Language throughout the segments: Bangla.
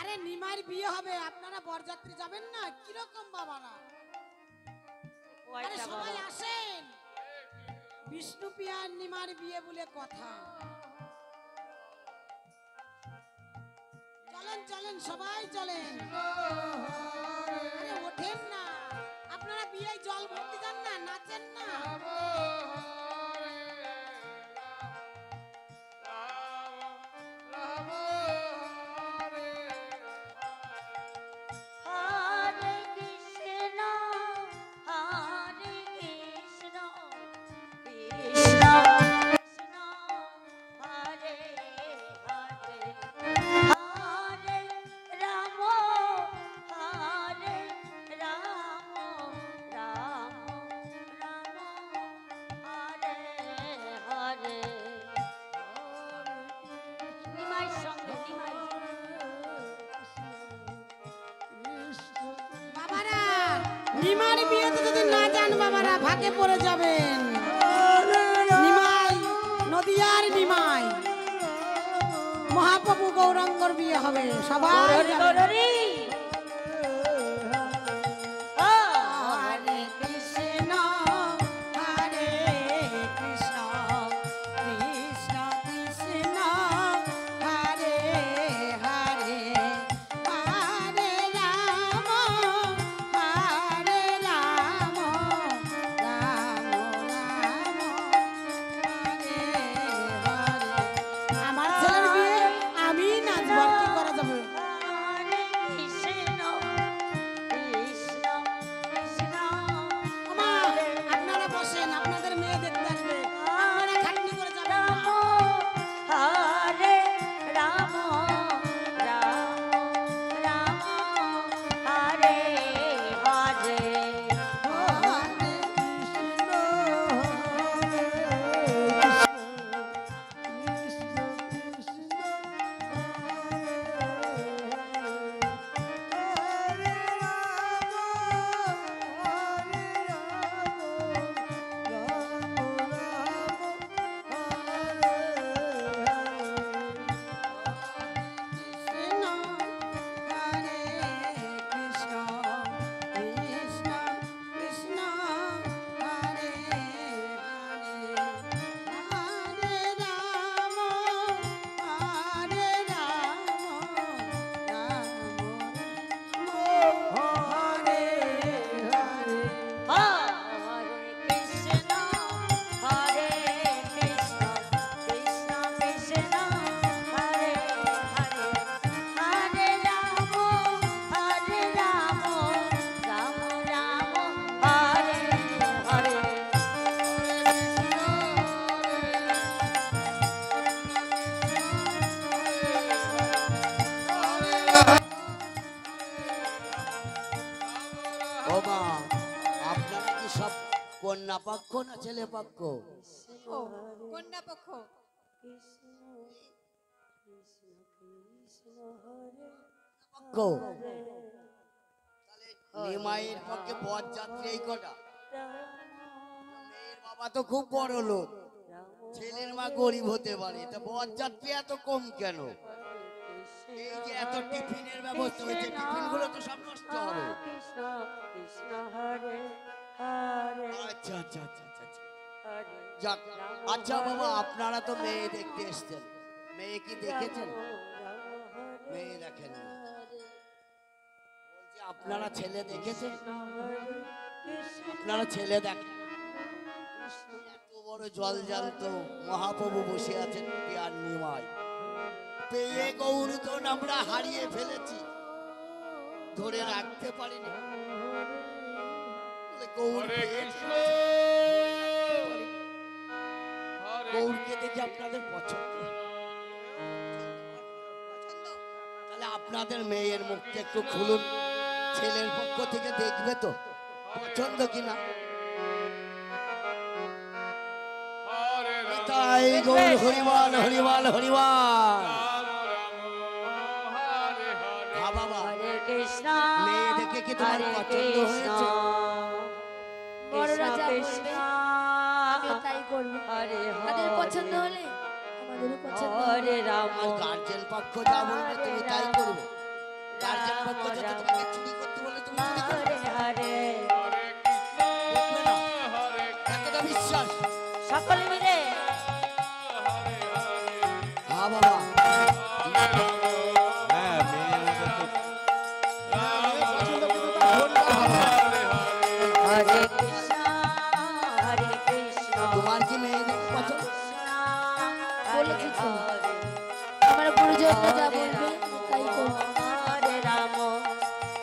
আরে নিমাইয়ের বিয়ে হবে, আপনারা বরযাত্রী যাবেন না? কিরকম বাবারা? আরে সবাই আসেন, বিষ্ণুপ্রিয়া আর নিমার বিয়ে বলে কথা। চলেন চলেন সবাই চলেন। আরে ওঠেন না, আপনারা বিয়ে জল ভর্তি দেন না, নাচেন না। নিমার বিয়েতে যদি না যান বাবারা ভাগে পড়ে যাবেন। নিমাই, নদিয়ার নিমাই, মহাপ্রভু গৌরাঙ্গর বিয়ে হবে, সবাই যাবেন। আপনারা কি সব কন্যা পক্ষ না ছেলে পক্ষ? কন্যা পক্ষ। নিমাইয়ের পক্ষে বরযাত্রী এই কটা। মেয়ের বাবা তো খুব বড় লোক, ছেলের মা গরিব হতে পারে, তা বরযাত্রী এত কম কেন? এই যে এত টিফিনের ব্যবস্থা হয়েছে, টিফিন গুলো তো সব নষ্ট হবে। আচ্ছা আচ্ছা আচ্ছা আচ্ছা যাক। আচ্ছা বাবা, আপনারা তো মেয়ে দেখতে এসছেন, মেয়ে কি দেখেছেন? মেয়ে দেখেন। বলছি আপনারা ছেলে দেখেছেন? আপনারা ছেলে দেখেন? এত বড় জল জ্যান্ত মহাপ্রভু বসে আছেন আর নিমাই, পেয়ে গৌরতন আমরা হারিয়ে ফেলেছি, ধরে রাখতে পারিনি। গৌরকে দেখে আপনাদের পছন্দ, তাহলে আপনাদের মেয়ের মুখটা একটু খুলুন, ছেলের পক্ষ থেকে দেখবে তো পছন্দ কিনা। তাই গৌর হরিবল হরিবল হরিবল। বাবা, মেয়ে দেখে কি তোমার পছন্দ হয়েছে? পছন্দ হলে আমাদেরও পছন্দ। গার্জেন পক্ষ যা বলবে তুমি তাই করবে। গার্জেন পক্ষ যদি তোমাকে চুরি করতে বলে তুমি চুরি করবে? হরে করবে না? এতটা বিশ্বাস? সকলে মিলে হ্যাঁ বাবা। হ্যাঁ মেয়ে পছন্দ কিন্তু তার ভোটটা হবে। হরে কৃষ্ণ হরে কৃষ্ণ তোমার কি মেয়েদের পছন্দ? বলেছি তো আমার গুরুজনরা যা বলবে তাই করব। হরে রাম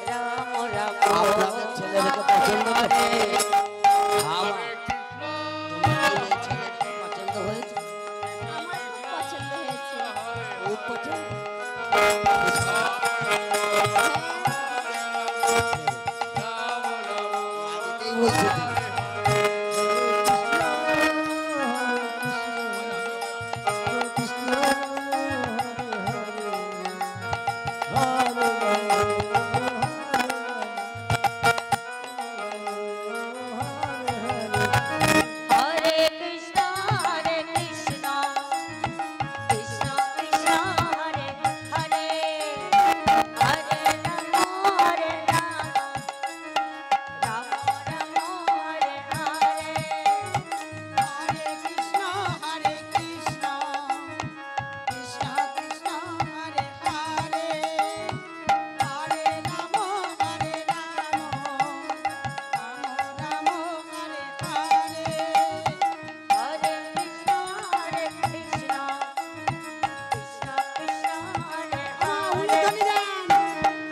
রাম রাম আপনাদের ছেলেদেরকে পছন্দ তো? হ্যাঁ মা। তোমার কি মেয়ে ছেলেকে পছন্দ হয়েছে? আমার খুব পছন্দ হয়েছে। খুব পছন্দ? আগেতেই বলছো তো। হরে কৃষ্ণ কৃষ্ণ কৃষ্ণ হরে হরে হরে রাম রাম রাম হরে হরে হরে কৃষ্ণ কৃষ্ণ কৃষ্ণ কৃষ্ণ হরে হরে হরে রাম রাম রাম হরে হরে হরে কৃষ্ণ কৃষ্ণ কৃষ্ণ কৃষ্ণ হরে হরে উলুধ্বনি দেন।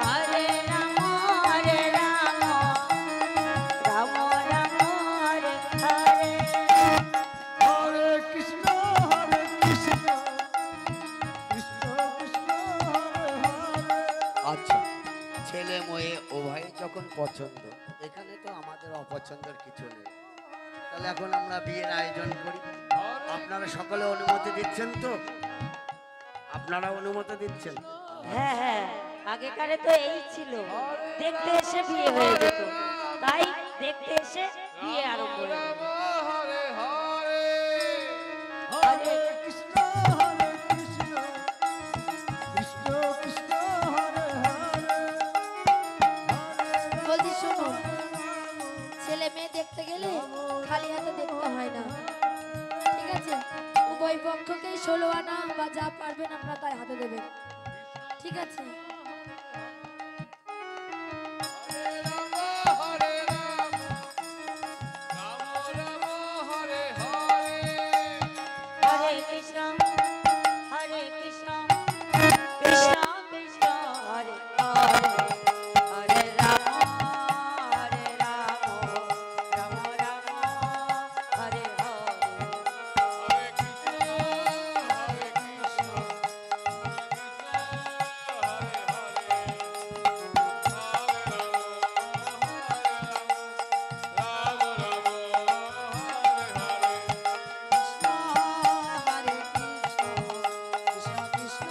হরে রাম রাম রাম হরে হরে হরে কৃষ্ণ কৃষ্ণ কৃষ্ণ কৃষ্ণ হরে হরে। আচ্ছা, ছেলে মেয়ে উভয়ে যখন পছন্দ, এখানে তো আমাদের অপছন্দের কিছু নেই। তাহলে এখন আমরা বিয়ের আয়োজন করি। আপনারা সকলে অনুমতি দিচ্ছেন তো? আপনারা অনুমতি দিচ্ছেন? হ্যাঁ হ্যাঁ আগেকারে তো এই ছিল, দেখতে এসে বিয়ে হয়ে যেত, তাই দেখতে এসে বিয়ে আরম্ভ হয়ে গেল। হরে হরে হরে কৃষ্ণ কৃষ্ণ কৃষ্ণ কৃষ্ণ হরে হরে বলছি শুনুন, ছেলে মেয়ে দেখতে গেলে খালি হাতে দেখতে হয় না, ঠিক আছে? উভয় পক্ষকে 16 আনা বা যা পারবেন আপনারা তাই হাতে দেবেন, ঠিক আছে? হরে কৃষ্ণ কৃষ্ণ কৃষ্ণ কৃষ্ণ হরে হরে হরে রাম রাম রাম হরে হরে কৃষ্ণ হরে কৃষ্ণ কৃষ্ণ কৃষ্ণ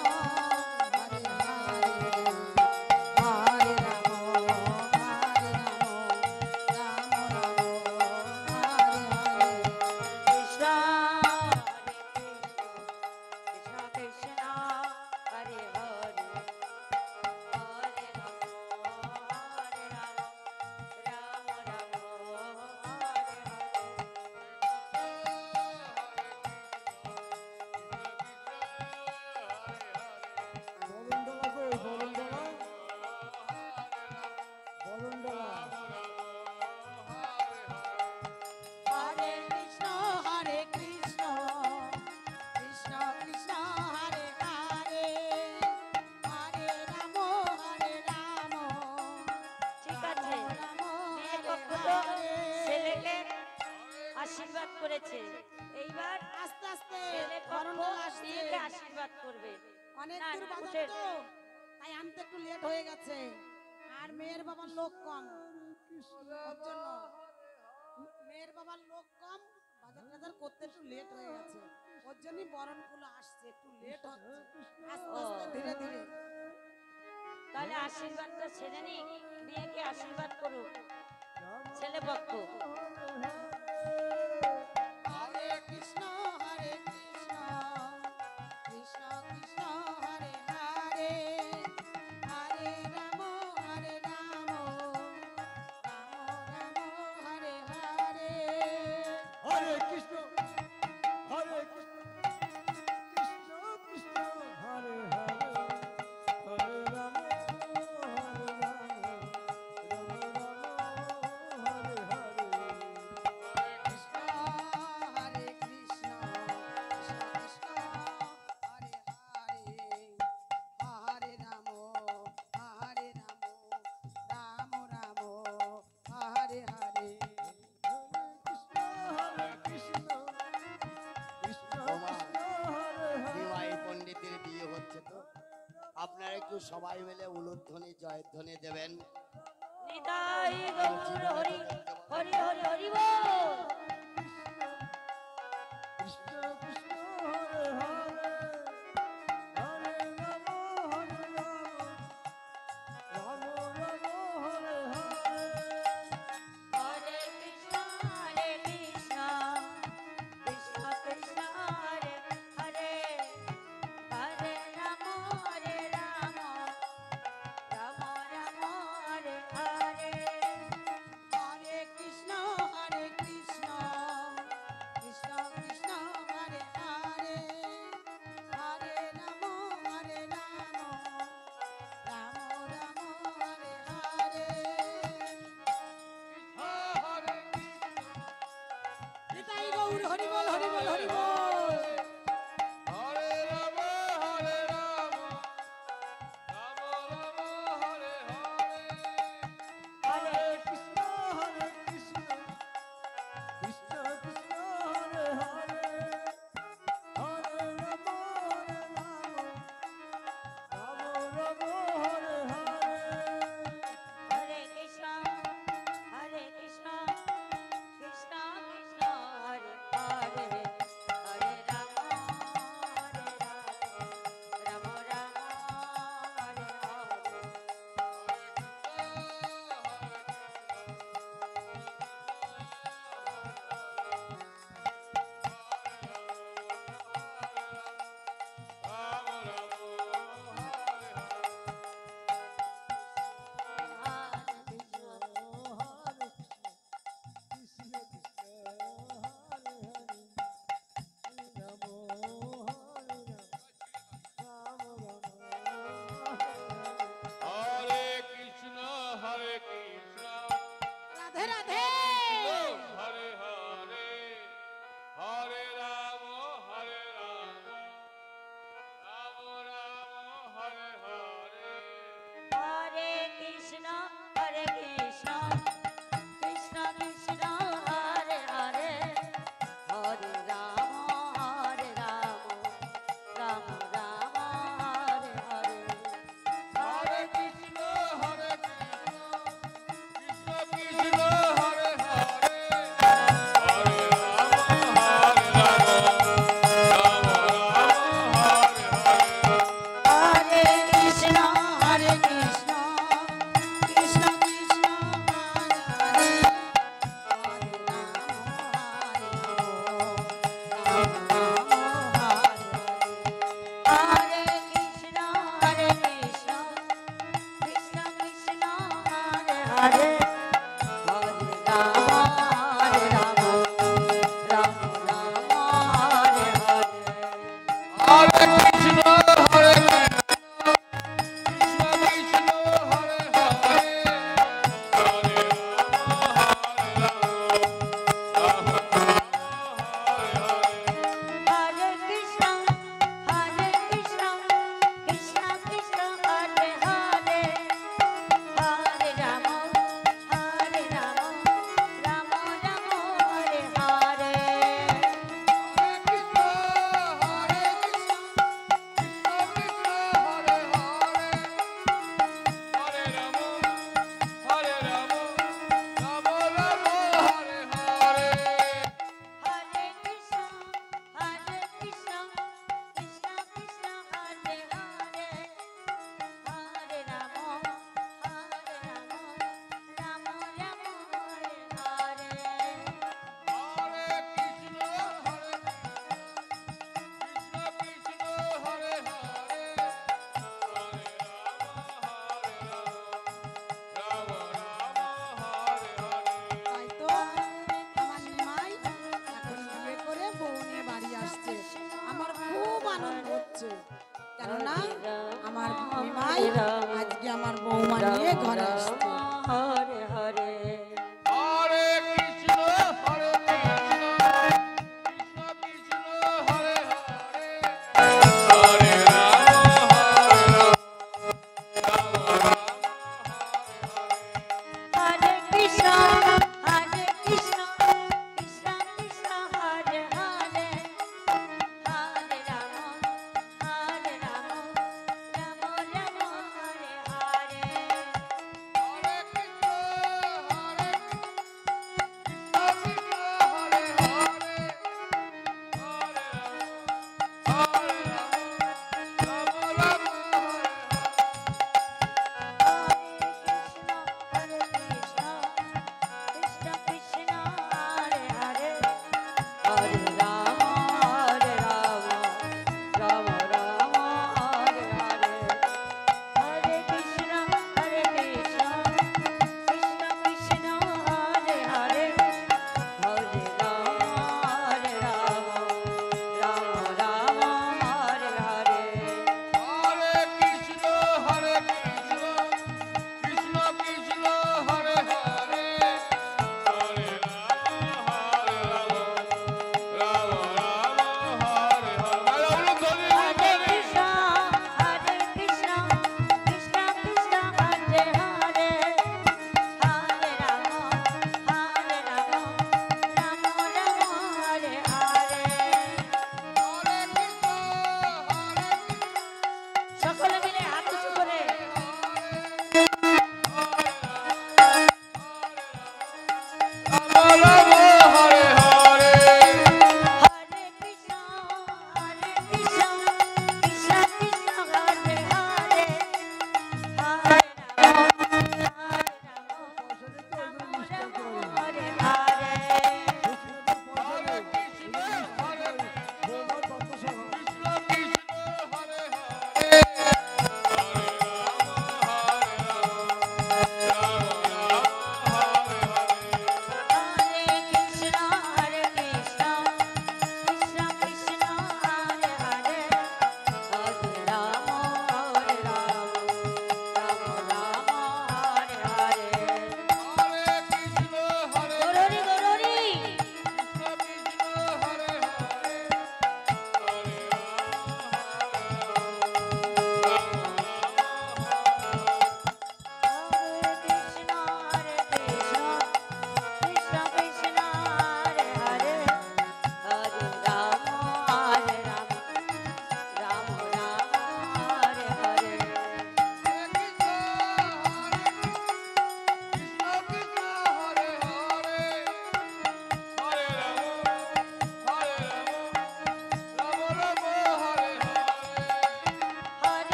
হরে হরে হরে রাম রাম রাম হরে হরে কৃষ্ণ কৃষ্ণ কৃষ্ণ হরে হরে হরে রাম রাম রাম হরে হরে বরুণডলা কই বরুণডলা বরুণডলা হরে কৃষ্ণ কৃষ্ণ কৃষ্ণ কৃষ্ণ হরে হরে হরে রাম ঠিক আছে, রাম মেয়ের পক্ষ তো ছেলেকে আশীর্বাদ করেছে, এইবার আস্তে আস্তে ছেলে বরণ পক্ষ আসছে। মেয়েকে আশীর্বাদ করবে। অনেক না, দূর না, বাজার উঠে- তো তাই আনতে একটু লেট হয়ে গেছে, আর মেয়ের বাবার লোক কম, ওর জন্য মেয়ের বাবার লোক কম, বাজার টাজার করতে একটু লেট হয়ে গেছে, ওর জন্যই বরণগুলো আসছে, একটু লেট হচ্ছে, আস্তে আস্তে ধীরে ধীরে। তাহলে আশীর্বাদটা ছেড়ে নি, মেয়েকে আশীর্বাদ করুক ছেলে পক্ষ। হরে কৃষ্ণ কৃষ্ণ কৃষ্ণ কৃষ্ণ হরে হরে হরে রাম একটু সবাই মিলে উলুধ্বনি জয়ধ্বনি দেবেন। নিতাই গৌর হরি হরি হরি হরি বল। কৃষ্ণ কৃষ্ণ হরে হরে হরে রাম হরে রাম রাম রাম হরে হরে হরে কৃষ্ণ কৃষ্ণ কৃষ্ণ হরে হরে হরে রাম রাম রাম হরে হরে। হরে কৃষ্ণ কৃষ্ণ কৃষ্ণ হরে হরে হরে রাম রাম রাম হরে হরে। নিতাই গৌর হরি বল হরি বল হরি বল। হরে রাম হরে রাম রাম রাম হরে হরে হরে কৃষ্ণ কৃষ্ণ কৃষ্ণ কৃষ্ণ হরে হরে হরে রাম রাম রাম হরে হরে হরে কৃষ্ণ কৃষ্ণ কৃষ্ণ হরে হরে হরে রাম রাম রাম হরে হরে। হরে কৃষ্ণ হরে কৃষ্ণ রাধে রাধে। হরে হরে হরে রাম হরে রাম রাম রাম হরে হরে হরে কৃষ্ণ কৃষ্ণ কৃষ্ণ হরে হরে হরে রাম রাম রাম হরে হরে। হরে কৃষ্ণ হরে কৃষ্ণ কৃষ্ণ কৃষ্ণ হরে হরে হরে রাম রাম হরে হরে হরে কৃষ্ণ কৃষ্ণ কৃষ্ণ কৃষ্ণ হরে হরে হরে রাম হরে কৃষ্ণ কৃষ্ণ কৃষ্ণ কৃষ্ণ হরে হরে হরে রাম রাম রাম হরে হরে। হরে কৃষ্ণ হরে কৃষ্ণ কৃষ্ণ কৃষ্ণ হরে হরে হরে রাম রাম হরে হরে হরে কৃষ্ণ কৃষ্ণ কৃষ্ণ কৃষ্ণ হরে হরে হরে রাম রাম রাম হরে হরে। হরে কৃষ্ণ কৃষ্ণ কৃষ্ণ কৃষ্ণ হরে হরে হরে রাম রাম রাম হরে হরে। তাই তো আমার নিমাই এখন বিয়ে করে বউ নিয়ে বাড়ি আসছে। আমার খুব আনন্দ হচ্ছে, কেননা আমার নিমাই আজকে আমার বৌমা নিয়ে ঘরে আসছে। হরে হরে হরে কৃষ্ণ হরে কৃষ্ণ কৃষ্ণ কৃষ্ণ হরে হরে হরে রাম রাম রাম হরে কৃষ্ণ কৃষ্ণ কৃষ্ণ কৃষ্ণ হরে হরে হরে রাম রাম রাম রাম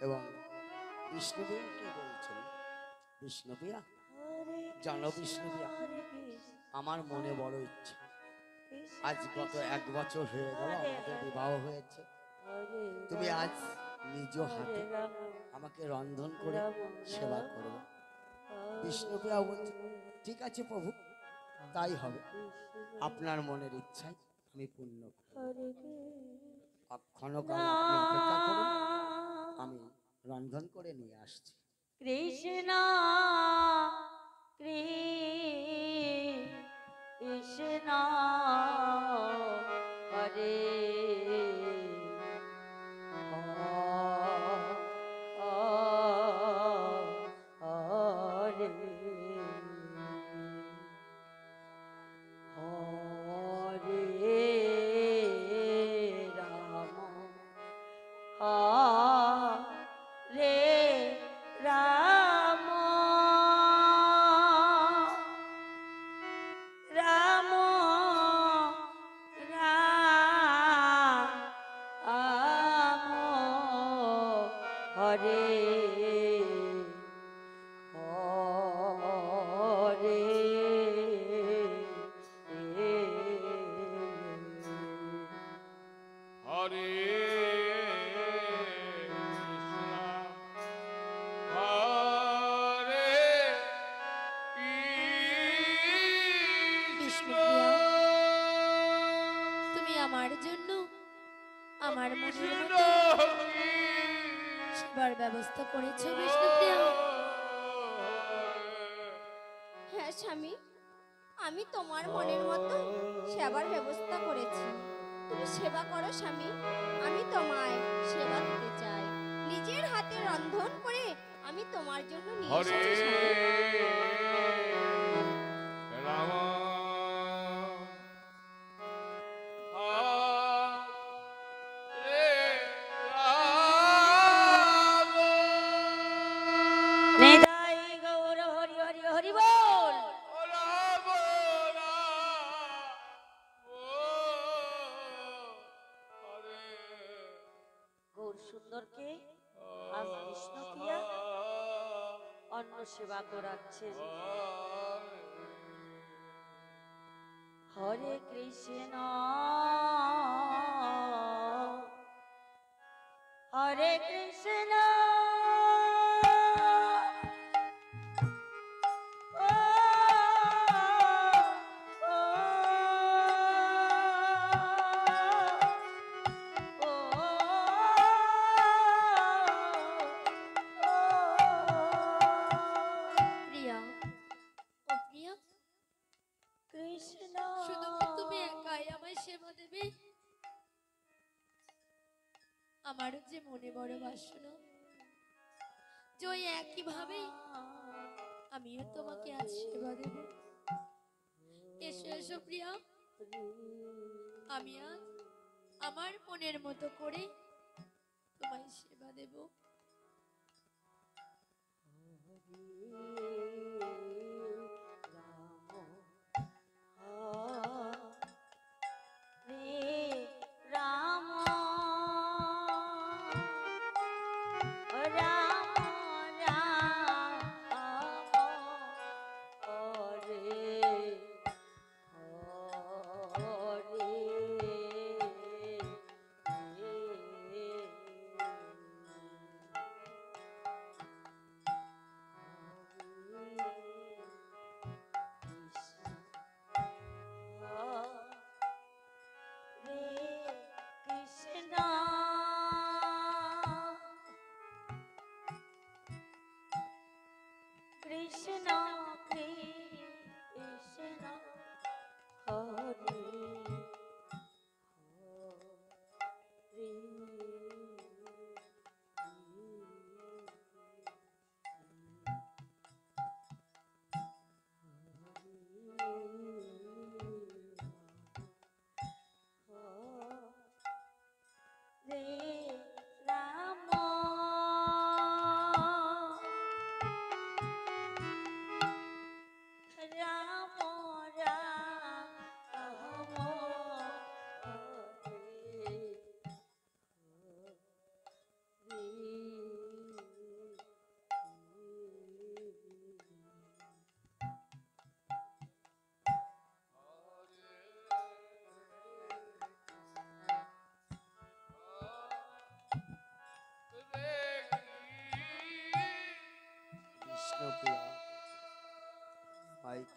এবং বিষ্ণুপ্রিয়া কি বলছেন? বিষ্ণুপ্রিয়া, জানো বিষ্ণুপ্রিয়া, আমার মনে বড় ইচ্ছা। আজ গত 1 বছর হয়ে গেল আমাদের বিবাহ হয়েছে। তুমি আজ নিজ হাতে আমাকে রন্ধন করে সেবা করবে। বিষ্ণুপ্রিয়া বলছে, ঠিক আছে প্রভু, তাই হবে। আপনার মনের ইচ্ছাই আমি পূর্ণ করব। ক্ষণকাল আপনি অপেক্ষা করুন, আমি রন্ধন করে নিয়ে আসছি। কৃষ্ণ কৃষ্ণ হরে হরে হরে রাম হরে রাম রাম রাম হরে হরে হরে কৃষ্ণ হরে কৃষ্ণ। তুমি আমার জন্য আমার মনের কৃষ্ণ মতো সেবার ব্যবস্থা করেছো বিষ্ণুপ্রিয়া। হ্যাঁ স্বামী, আমি তোমার মনের মতো সেবার ব্যবস্থা করেছি। তুমি সেবা করো স্বামী, আমি তোমায় সেবা দিতে চাই। নিজের হাতে রন্ধন করে আমি তোমার জন্য নিয়ে হরে এসেছি স্বামী। রাম হরে রাম। নিতাই গৌর হরি হরি হরি বল। রাম হরে গৌর সুন্দরকে আজ বিষ্ণুপ্রিয়া অন্ন সেবা করাচ্ছেন। হরে কৃষ্ণ হরে কৃষ্ণ ও, ও, প্রিয়া, ও প্রিয়া, কৃষ্ণ শুধু কি তুমি একাই আমায় সেবা দেবে? আমারও যে মনে বড় বাসনা, যে ওই একই ভাবে আমিও তোমাকে আজ সেবা দেব। এসো এসো প্রিয়া, আমি আজ আমার মনের মতো করে তোমায় সেবা দেব। রাম রাম রাম হরে হরে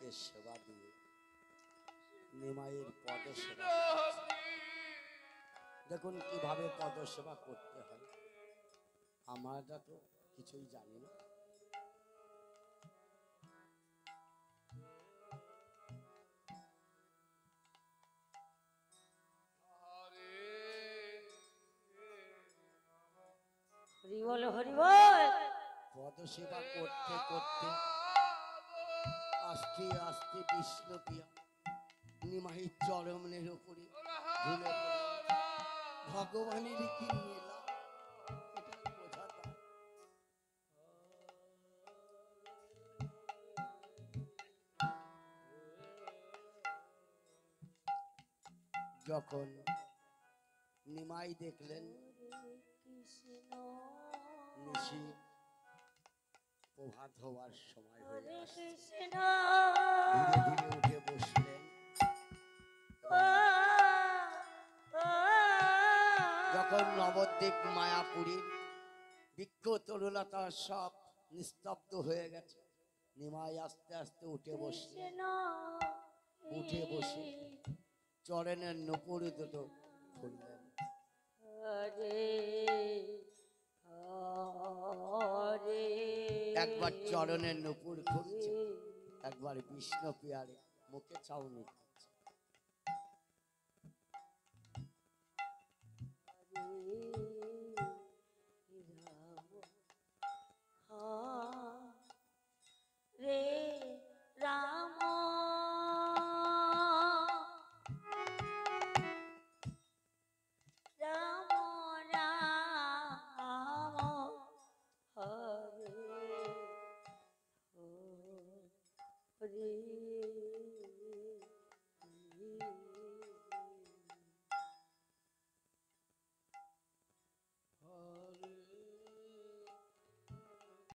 নিমাইকে সেবা দিয়ে নিমাইয়ের পদসেবা করছে। দেখুন কিভাবে পদসেবা করতে হয়, আমরা তো কিছুই জানি না। হরি বল হরি বল। পদসেবা করতে করতে আস্তে আস্তে বিষ্ণুপ্রিয়া নিমাইয়ের চরণের উপরে ঝুলে পড়লেন। ভগবানের কি লীলা, এটা বোঝা দায়। যখন নিমাই দেখলেন নিশি প্রভাত হওয়ার সময় হয়ে আসছে, ধীরে ধীরে উঠে বসলেন। যখন নবদ্বীপ মায়াপুরীর বৃক্ষ তরুলতা সব নিস্তব্ধ হয়ে গেছে, নিমাই আস্তে আস্তে উঠে বসলেন। উঠে বসে চরণের নুপুর দুটো খুললেন। একবার চরণের নুপুর খুলছে, একবার বিষ্ণু পিয়ারে মুখে চাউনি খাচ্ছে। রে রাম রাম রাম হরে হরে